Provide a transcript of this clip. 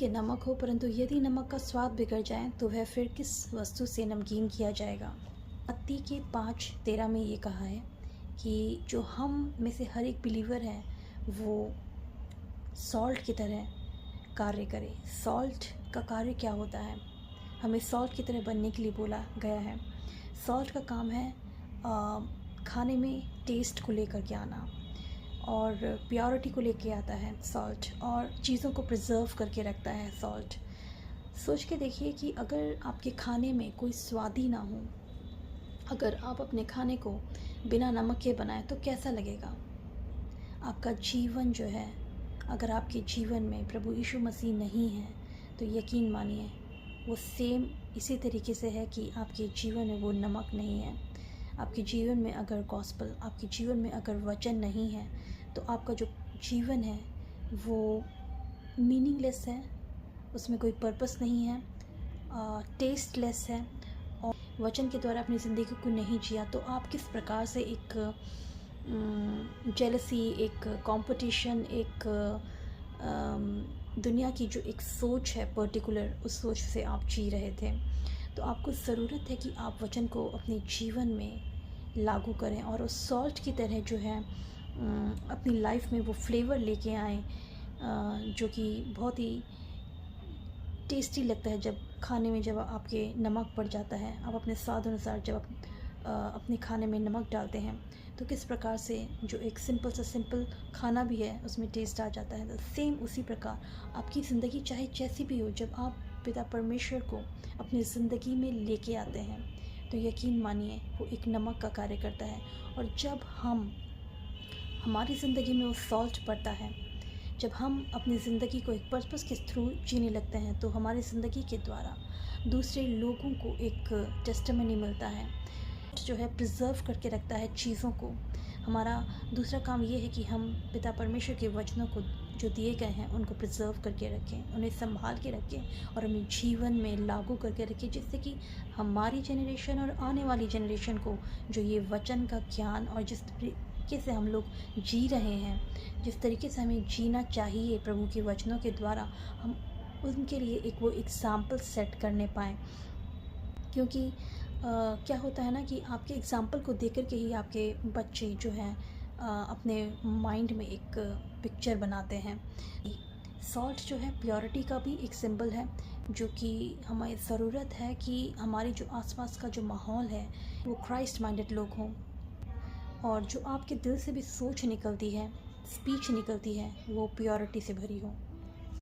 है नमक हो, परंतु यदि नमक का स्वाद बिगड़ जाए तो वह फिर किस वस्तु से नमकीन किया जाएगा। मत्ती के 5:13 में ये कहा है कि जो हम में से हर एक बिलीवर है वो सॉल्ट की तरह कार्य करे। सॉल्ट का कार्य क्या होता है? हमें सॉल्ट की तरह बनने के लिए बोला गया है। सॉल्ट का काम है खाने में टेस्ट को लेकर के आना और प्योरिटी को लेके आता है सॉल्ट, और चीज़ों को प्रिजर्व करके रखता है सॉल्ट। सोच के देखिए कि अगर आपके खाने में कोई स्वाद ही ना हो, अगर आप अपने खाने को बिना नमक के बनाएं तो कैसा लगेगा? आपका जीवन जो है, अगर आपके जीवन में प्रभु यीशु मसीह नहीं है तो यकीन मानिए वो सेम इसी तरीके से है कि आपके जीवन में वो नमक नहीं है। आपके जीवन में अगर गॉस्पल, आपके जीवन में अगर वचन नहीं है तो आपका जो जीवन है वो मीनिंगलेस है, उसमें कोई पर्पस नहीं है, टेस्टलेस है। और वचन के द्वारा अपनी ज़िंदगी को नहीं जिया तो आप किस प्रकार से एक जेलसी, एक कंपटीशन, एक दुनिया की जो एक सोच है पर्टिकुलर, उस सोच से आप जी रहे थे। तो आपको ज़रूरत है कि आप वचन को अपने जीवन में लागू करें और उस सॉल्ट की तरह जो है अपनी लाइफ में वो फ्लेवर लेके आएँ जो कि बहुत ही टेस्टी लगता है। जब खाने में जब आपके नमक पड़ जाता है, आप अपने स्वाद अनुसार जब अपने खाने में नमक डालते हैं तो किस प्रकार से जो एक सिंपल खाना भी है उसमें टेस्ट आ जाता है। तो सेम उसी प्रकार आपकी ज़िंदगी चाहे जैसी भी हो, जब आप पिता परमेश्वर को अपनी ज़िंदगी में लेके आते हैं तो यकीन मानिए वो एक नमक का कार्य करता है। और जब हमारी ज़िंदगी में वो सॉल्ट पड़ता है, जब हम अपनी ज़िंदगी को एक पर्पस के थ्रू जीने लगते हैं तो हमारी ज़िंदगी के द्वारा दूसरे लोगों को एक टेस्टिमनी मिलता है जो है प्रिजर्व करके रखता है चीज़ों को। हमारा दूसरा काम ये है कि हम पिता परमेश्वर के वचनों को जो दिए गए हैं उनको प्रिजर्व करके रखें, उन्हें संभाल के रखें और अपने जीवन में लागू करके रखें, जिससे कि हमारी जनरेशन और आने वाली जनरेशन को जो ये वचन का ज्ञान और जिस तरीके से हम लोग जी रहे हैं, जिस तरीके से हमें जीना चाहिए प्रभु के वचनों के द्वारा, हम उनके लिए एक वो एग्ज़ाम्पल सेट करने पाएँ। क्योंकि क्या होता है ना कि आपके एग्ज़ाम्पल को देख कर के ही आपके बच्चे जो हैं अपने माइंड में एक पिक्चर बनाते हैं। सॉल्ट जो है प्योरिटी का भी एक सिंबल है, जो कि हमें ज़रूरत है कि हमारे जो आसपास का जो माहौल है वो क्राइस्ट माइंडेड लोग हों, और जो आपके दिल से भी सोच निकलती है, स्पीच निकलती है, वो प्योरिटी से भरी हो।